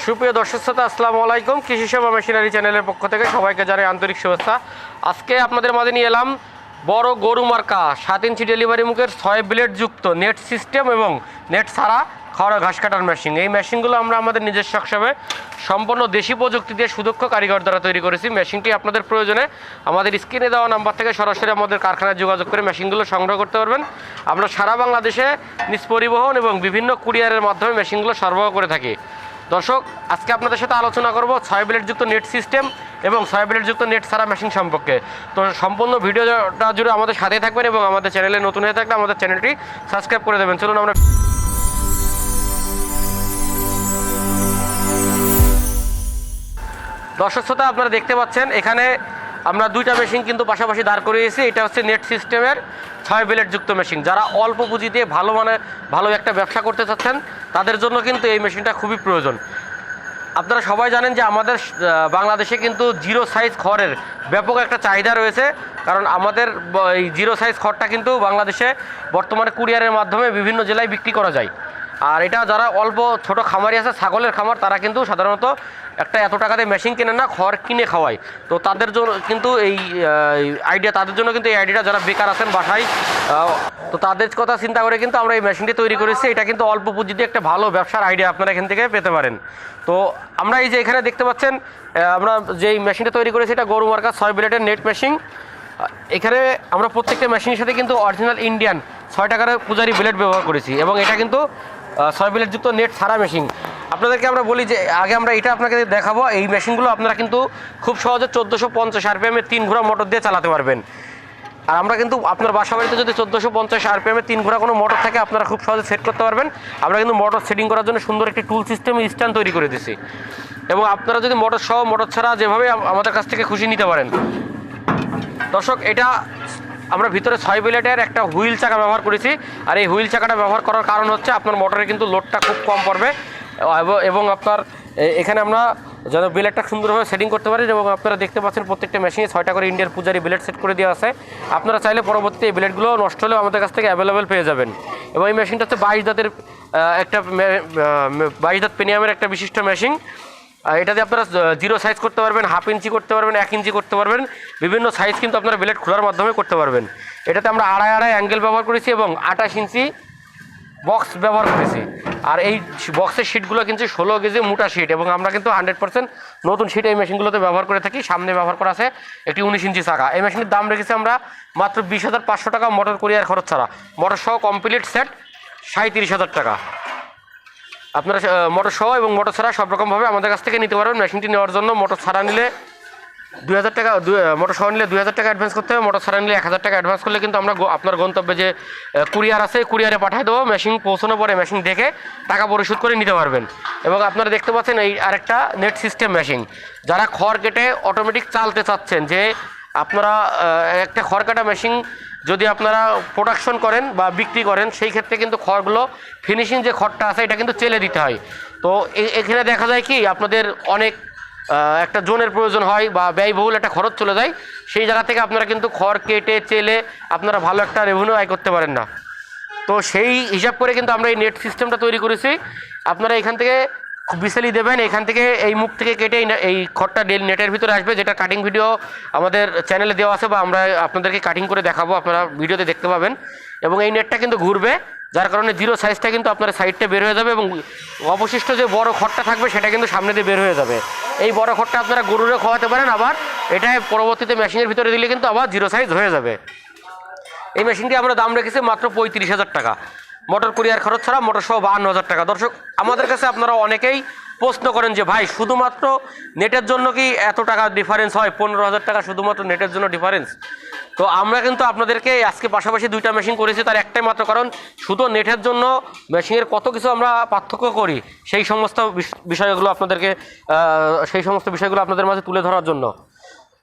সুপ্রিয় দর্শক শ্রোতা, আসসালামু আলাইকুম। কৃষি সেবা মেশিনারি চ্যানেলের পক্ষ থেকে সবাইকে জানাই আন্তরিক শুভেচ্ছা। আজকে আপনাদের মাঝে নিয়ে এলাম বড় গরু মার্কা 7 ইঞ্চি ডেলিভারি মুখের 6 ব্লেড যুক্ত নেট সিস্টেম এবং নেট ছাড়া খড় ঘাস কাটার মেশিন। এই মেশিনগুলো আমরা আমাদের নিজস্ব হিসাবে সম্পূর্ণ দেশি প্রযুক্তি দিয়ে সুদক্ষ কারিগর দ্বারা তৈরি করেছি। মেশিনটি আপনাদের প্রয়োজনে আমাদের স্ক্রিনে দেওয়া নাম্বার থেকে সরাসরি আমাদের কারখানায় যোগাযোগ করে মেশিনগুলো সংগ্রহ করতে পারবেন। আমরা সারা বাংলাদেশে নিজ পরিবহন এবং বিভিন্ন কুরিয়ারের মাধ্যমে মেশিনগুলো সরবরাহ করে থাকি। দর্শক, আজকে আপনাদের সাথে আলোচনা করব 6 ব্লেডযুক্ত নেট সিস্টেম এবং 6 ব্লেডযুক্ত নেট ছাড়া মেশিন সম্পর্কে। তো সম্পূর্ণ ভিডিওটা জুড়ে আমাদের সাথেই থাকবেন এবং আমাদের চ্যানেলে নতুন হয়ে থাকলে আমাদের চ্যানেলটি সাবস্ক্রাইব করে দেবেন। চলুন আমরা দর্শক শ্রোতা, আপনারা দেখতে পাচ্ছেন এখানে আমরা দুইটা মেশিন কিন্তু পাশাপাশি দাঁড় করিয়েছি। এটা হচ্ছে নেট সিস্টেমের 6 ব্লেডযুক্ত মেশিন। যারা অল্প পুঁজি দিয়ে ভালো একটা ব্যবসা করতে চাচ্ছেন তাদের জন্য কিন্তু এই মেশিনটা খুবই প্রয়োজন। আপনারা সবাই জানেন যে আমাদের বাংলাদেশে কিন্তু জিরো সাইজ খড়ের ব্যাপক একটা চাহিদা রয়েছে, কারণ আমাদের এই জিরো সাইজ খড়টা কিন্তু বাংলাদেশে বর্তমানে কুরিয়ারের মাধ্যমে বিভিন্ন জেলায় বিক্রি করা যায়। আর এটা যারা অল্প ছোট খামারি আছে, ছাগলের খামার, তারা কিন্তু সাধারণত এত টাকাতে মেশিন কেনে না, খড় কিনে খাওয়ায়। তো তাদের জন্য কিন্তু এই আইডিয়াটা যারা বেকার আছেন বাসায়, তো তাদের কথা চিন্তা করে কিন্তু আমরা এই মেশিনটি তৈরি করেছি। এটা কিন্তু অল্প পুঁজিতে একটা ভালো ব্যবসার আইডিয়া আপনারা এখান থেকে পেতে পারেন। তো আমরা এই যে এখানে দেখতে পাচ্ছেন আমরা যেই মেশিনটা তৈরি করেছি এটা গরু মার্কা 6 ব্লেডের নেট মেশিন। এখানে আমরা প্রত্যেকটা মেশিনের সাথে কিন্তু অরিজিনাল ইন্ডিয়ান 6 টাকার পূজারি ব্লেড ব্যবহার করেছি এবং এটা কিন্তু 6 ব্লেডযুক্ত নেট ছাড়া মেশিন। আপনাদেরকে আমরা বলি যে আগে আমরা এটা আপনাকে দেখাবো। এই মেশিনগুলো আপনারা কিন্তু খুব সহজে 1450 আরপিএমে 3 ঘোড়া মোটর দিয়ে চালাতে পারবেন। আর আমরা কিন্তু আপনার বাসা বাড়িতে যদি 1450 আরপিএমে 3 ঘোড়া কোনো মোটর থাকে আপনারা খুব সহজে সেট করতে পারবেন। আমরা কিন্তু মোটর সেটিং করার জন্য সুন্দর একটি টুল সিস্টেম স্ট্যান্ড তৈরি করে দিয়েছি এবং আপনারা যদি মোটর সহ মোটর ছাড়া যেভাবে আমাদের কাছ থেকে খুশি নিতে পারেন। দর্শক, এটা আমরা ভিতরে 6 ব্লেডের একটা হুইল চাকা ব্যবহার করেছি। আর এই হুইল চাকাটা ব্যবহার করার কারণ হচ্ছে আপনার মোটরে কিন্তু লোডটা খুব কম পড়বে এবং আপনার এখানে আমরা যেন ব্লেডটা সুন্দরভাবে সেটিং করতে পারি। এবং আপনারা দেখতে পাচ্ছেন প্রত্যেকটা মেশিনে 6টা করে ইন্ডিয়ার পূজারি ব্লেড সেট করে দেওয়া আছে। আপনারা চাইলে পরবর্তীতে এই ব্লেডগুলো নষ্ট হলেও আমাদের কাছ থেকে অ্যাভেলেবেল পেয়ে যাবেন। এবং এই মেশিনটা হচ্ছে 22 দাঁতের একটা 22 দাঁত প্রিমিয়ামের একটা বিশিষ্ট মেশিন। এটাতে আপনারা জিরো সাইজ করতে পারবেন, হাফ ইঞ্চি করতে পারবেন, 1 ইঞ্চি করতে পারবেন, বিভিন্ন সাইজ কিন্তু আপনারা ব্লেড খোলার মাধ্যমে করতে পারবেন। এটাতে আমরা 2.5 অ্যাঙ্গেল ব্যবহার করেছি এবং 28 ইঞ্চি বক্স ব্যবহার করেছি। আর এই বক্সের শিটগুলো কিন্তু 16 কেজি মোটা শিট এবং আমরা কিন্তু 100% নতুন শিট এই মেশিনগুলোতে ব্যবহার করে থাকি। সামনে ব্যবহার করা আছে একটি 19 ইঞ্চি চাকা। এই মেশিনের দাম রেখেছি আমরা মাত্র 20,500 টাকা, মোটর কুরিয়ার খরচ ছাড়া। মোটর সহ কমপ্লিট সেট 37,000 টাকা। আপনারা মোটর সহ এবং মোটর ছাড়া সব রকমভাবে আমাদের কাছ থেকে নিতে পারবেন। মেশিনটি নেওয়ার জন্য মোটর ছাড়া নিলে 2,000 টাকা, মোটর সহ নিলে 2,000 টাকা অ্যাডভান্স করতে হবে। মোটর ছাড়া নিলে 1,000 টাকা অ্যাডভান্স করলে কিন্তু আমরা আপনার গন্তব্যে যে কুরিয়ার আছে কুরিয়ারে পাঠিয়ে দেবো। মেশিন পৌঁছানোর পরে মেশিন দেখে টাকা পরিশোধ করে নিতে পারবেন। এবং আপনারা দেখতে পাচ্ছেন এই আরেকটা নেট সিস্টেম মেশিন। যারা খড় কেটে অটোমেটিক চালতে চাচ্ছেন, যে আপনারা একটা খড় কাটা মেশিন যদি আপনারা প্রোডাকশন করেন বা বিক্রি করেন, সেই ক্ষেত্রে কিন্তু খড়গুলো ফিনিশিং যে খড়টা আছে এটা কিন্তু চেলে দিতে হয়। তো এখানে দেখা যায় কি আপনাদের অনেক একটা জোনের প্রয়োজন হয় বা ব্যয়বহুল একটা খরচ চলে যায়। সেই জায়গা থেকে আপনারা কিন্তু খড় কেটে চেলে আপনারা ভালো একটা রেভিনিউ আয় করতে পারেন না। তো সেই হিসাব করে কিন্তু আমরা এই নেট সিস্টেমটা তৈরি করেছি। আপনারা এখান থেকে বিসালি দেবেন, এখান থেকে এই মুখ থেকে কেটে এই খড়টা নেটের ভিতরে আসবে, যেটা কাটিং ভিডিও আমাদের চ্যানেলে দেওয়া আছে বা আমরা আপনাদেরকে কাটিং করে দেখাবো, আপনারা ভিডিওতে দেখতে পাবেন। এবং এই নেটটা কিন্তু ঘুরবে, যার কারণে জিরো সাইজটা কিন্তু আপনার সাইডটা বের হয়ে যাবে এবং অবশিষ্ট যে বড় খড়টা থাকবে সেটা কিন্তু সামনে দিয়ে বের হয়ে যাবে। এই বড় খড়টা আপনারা গরুরে খাওয়াতে পারেন, আবার এটা পরবর্তীতে মেশিনের ভিতরে দিলে কিন্তু আবার জিরো সাইজ হয়ে যাবে। এই মেশিনটি আমরা দাম রেখেছি মাত্র 35,000 টাকা, মোটর কুরিয়ার খরচ ছাড়া, মোটর সহ 52,000 টাকা। দর্শক, আমাদের কাছে আপনারা অনেকেই প্রশ্ন করেন যে ভাই শুধুমাত্র নেটের জন্য কি এত টাকা ডিফারেন্স হয়? 15,000 টাকা শুধুমাত্র নেটের জন্য ডিফারেন্স। তো আমরা কিন্তু আপনাদেরকে আজকে পাশাপাশি দুইটা মেশিন করেছি, তার একটাই মাত্র কারণ শুধু নেটের জন্য মেশিনের কত কিছু আমরা পার্থক্য করি সেই সমস্ত বিষয়গুলো আপনাদের মাঝে তুলে ধরার জন্য।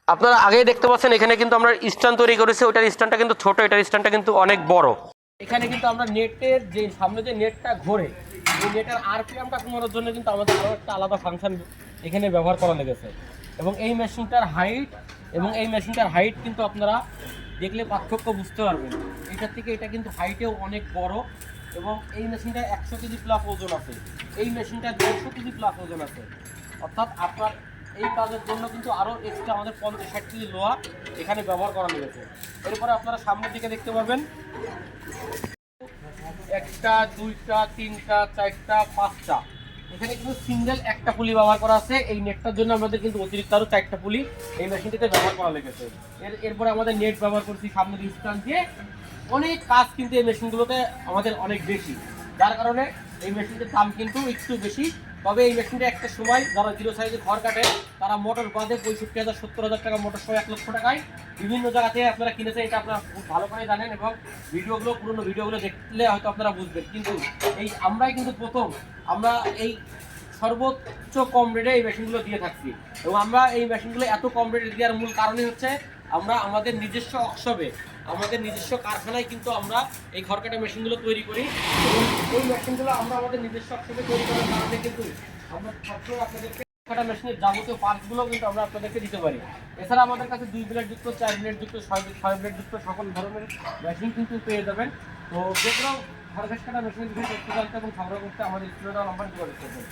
আপনারা আগেই দেখতে পাচ্ছেন এখানে কিন্তু আমরা স্ট্যান্ড তৈরি করেছি। ওইটার স্ট্যান্ডটা কিন্তু ছোট, এটার স্ট্যান্ডটা কিন্তু অনেক বড়। এখানে কিন্তু আমরা নেটের যে সামনে যে নেটটা ঘোরে, এই নেটের আরপিএমটা কমানোর জন্য কিন্তু আমাদের আরও একটা আলাদা ফাংশন এখানে ব্যবহার করা লেগেছে। এবং এই মেশিনটার হাইট কিন্তু আপনারা দেখলে পার্থক্য বুঝতে পারবেন। এটার থেকে এটা কিন্তু হাইটেও অনেক বড় এবং এই মেশিনটা 100 কেজি প্লাস ওজন আছে। এই মেশিনটা 150 কেজি প্লাস ওজন আছে, অর্থাৎ আপনার এই কাজের জন্য কিন্তু আরও এক্সট্রা আমাদের 50-60 কেজি লোহা এখানে ব্যবহার করা হয়েছে। এরপরে আপনারা সামনের দিকে দেখতে পারবেন একটা, দুইটা, তিনটা, চারটা, পাঁচটা, এখানে কিন্তু সিঙ্গেল একটা পুলি ব্যবহার করা আছে। এই নেটটার জন্য আমাদের কিন্তু অতিরিক্ত আরও 4টা পুলি এই মেশিনটিতে ব্যবহার করা লেগেছে। এরপরে আমাদের নেট ব্যবহার করছি সামনের স্ট্যান্ড দিয়ে। অনেক কাজ কিন্তু এই মেশিনগুলোতে আমাদের অনেক বেশি, যার কারণে এই মেশিনটির দাম কিন্তু একটু বেশি। তবে এই মেশিনটা একটা সময় যারা জিরো সাইজে ঘর কাটে তারা মোটর বাদে 65,000 70,000 টাকা মোটর সহ 1 লক্ষ টাকায় বিভিন্ন জায়গা থেকে আপনারা কিনেছেন, এটা আপনারা খুব ভালো করে জানেন এবং ভিডিওগুলো পুরোনো ভিডিওগুলো দেখলে হয়তো আপনারা বুঝবেন। কিন্তু এই আমরাই কিন্তু প্রথম আমরা এই সর্বোচ্চ কম রেটে এই মেশিনগুলো দিয়ে থাকছি। এবং আমরা এই মেশিনগুলো এত কম রেটে দেওয়ার মূল কারণই হচ্ছে আমরা আমাদের নিজস্ব ওয়ার্কশপে, আমাদের নিজস্ব কারখানায় কিন্তু আমরা এই ঘর কাটা মেশিনগুলো তৈরি করি। এবং এই মেশিনগুলো আমরা আমাদের নিজস্ব ওয়ার্কশপে তৈরি করার কারণে কিন্তু আমরা সবসময় আপনাদেরকে কাটা মেশিনের যাবতীয় পার্টসগুলো কিন্তু আমরা আপনাদেরকে দিতে পারি। এছাড়া আমাদের কাছে 2 ব্লেড যুক্ত, 4 ব্লেড যুক্ত, 6 ব্লেড যুক্ত সকল ধরনের মেশিন কিন্তু পেয়ে যাবেন। তো যে কোনো ঘর কাটা মেশিনের বিষয়ে তথ্য জানতে এবং সংগ্রহ করতে আমাদের স্ক্রিনে দেওয়া নাম্বারে যোগাযোগ করবেন।